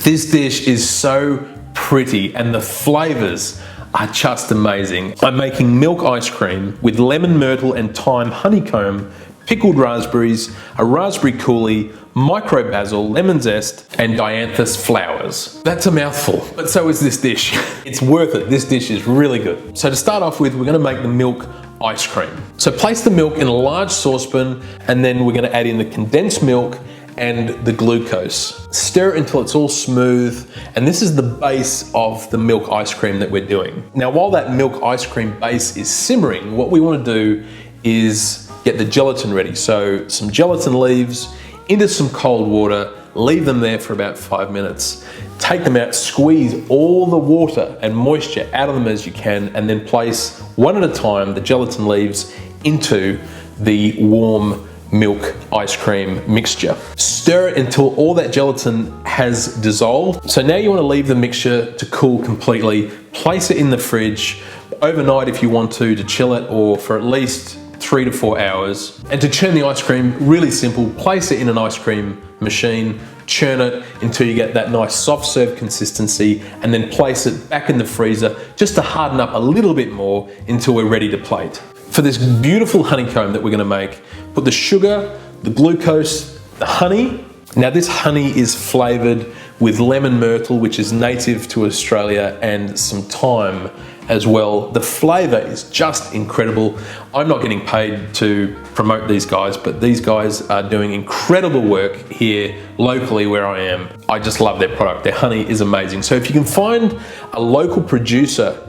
This dish is so pretty and the flavors are just amazing. I'm making milk ice cream with lemon myrtle and thyme honeycomb, pickled raspberries, a raspberry coulis, micro basil, lemon zest, and dianthus flowers. That's a mouthful, but so is this dish. It's worth it. This dish is really good. So to start off with, we're gonna make the milk ice cream. So place the milk in a large saucepan, and then we're gonna add in the condensed milk and the glucose. Stir it until it's all smooth, and this is the base of the milk ice cream that we're doing. Now, while that milk ice cream base is simmering, what we want to do is get the gelatin ready. So some gelatin leaves into some cold water, leave them there for about 5 minutes. Take them out, squeeze all the water and moisture out of them as you can, and then place one at a time the gelatin leaves into the warm milk ice cream mixture. Stir it until all that gelatin has dissolved. So now you want to leave the mixture to cool completely. Place it in the fridge overnight if you want to chill it, or for at least 3 to 4 hours. And to churn the ice cream, really simple. Place it in an ice cream machine, churn it until you get that nice soft serve consistency, and then place it back in the freezer just to harden up a little bit more until we're ready to plate. For this beautiful honeycomb that we're gonna make, put the sugar, the glucose, the honey. Now this honey is flavored with lemon myrtle, which is native to Australia, and some thyme as well. The flavor is just incredible. I'm not getting paid to promote these guys, but these guys are doing incredible work here locally where I am. I just love their product. Their honey is amazing. So if you can find a local producer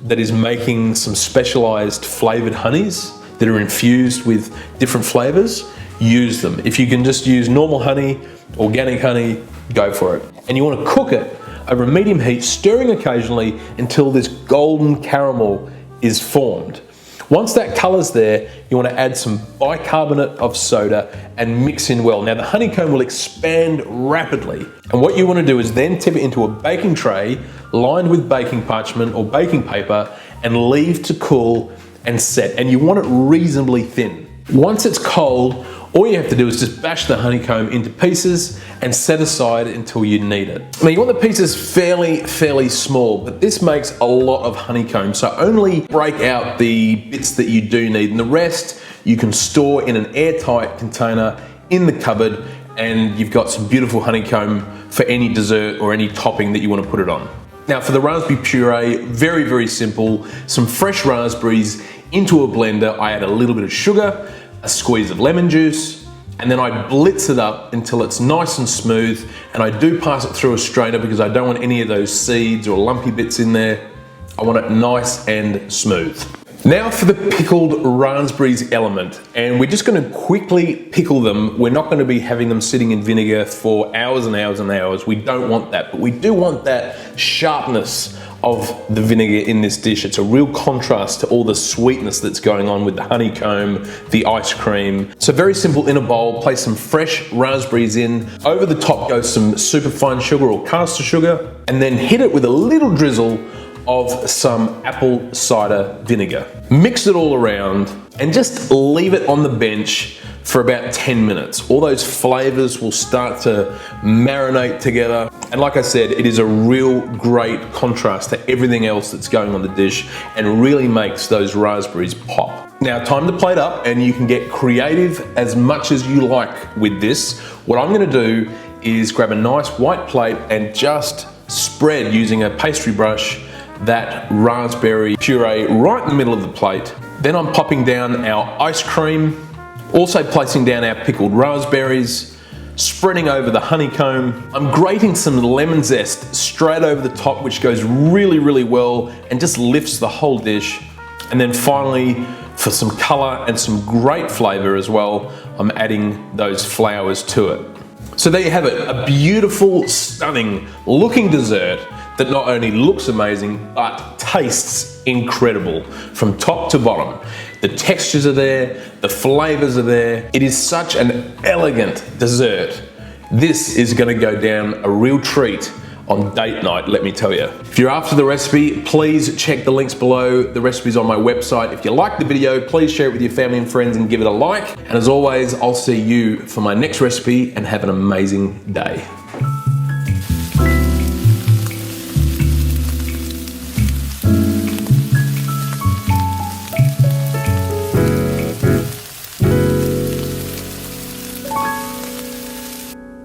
that is making some specialized flavored honeys that are infused with different flavors, use them. If you can just use normal honey, organic honey, go for it. And you want to cook it over a medium heat, stirring occasionally until this golden caramel is formed. Once that color's there, you want to add some bicarbonate of soda and mix in well. Now the honeycomb will expand rapidly, and what you want to do is then tip it into a baking tray lined with baking parchment or baking paper and leave to cool and set. And you want it reasonably thin. Once it's cold, all you have to do is just bash the honeycomb into pieces and set aside until you need it. Now you want the pieces fairly small, but this makes a lot of honeycomb, so only break out the bits that you do need, and the rest you can store in an airtight container in the cupboard, and you've got some beautiful honeycomb for any dessert or any topping that you want to put it on. Now for the raspberry puree, very simple. Some fresh raspberries into a blender. I add a little bit of sugar, a squeeze of lemon juice, and then I blitz it up until it's nice and smooth, and I do pass it through a strainer because I don't want any of those seeds or lumpy bits in there. I want it nice and smooth. Now for the pickled raspberries element, and we're just going to quickly pickle them. We're not going to be having them sitting in vinegar for hours and hours and hours. We don't want that, but we do want that sharpness of the vinegar in this dish. It's a real contrast to all the sweetness that's going on with the honeycomb, the ice cream. So very simple. In a bowl, place some fresh raspberries in. Over the top goes some superfine sugar or caster sugar, and then hit it with a little drizzle of some apple cider vinegar. Mix it all around and just leave it on the bench for about 10 minutes. All those flavors will start to marinate together. And like I said, it is a real great contrast to everything else that's going on the dish and really makes those raspberries pop. Now, time to plate up, and you can get creative as much as you like with this. What I'm gonna do is grab a nice white plate and just spread, using a pastry brush, that raspberry puree right in the middle of the plate. Then I'm popping down our ice cream, also placing down our pickled raspberries, spreading over the honeycomb. I'm grating some lemon zest straight over the top, which goes really well and just lifts the whole dish. And then finally, for some color and some great flavor as well, I'm adding those flowers to it. So there you have it, a beautiful, stunning looking dessert that not only looks amazing, but tastes incredible from top to bottom. The textures are there, the flavors are there. It is such an elegant dessert. This is gonna go down a real treat on date night, let me tell you. If you're after the recipe, please check the links below. The recipe's on my website. If you like the video, please share it with your family and friends and give it a like. And as always, I'll see you for my next recipe, and have an amazing day.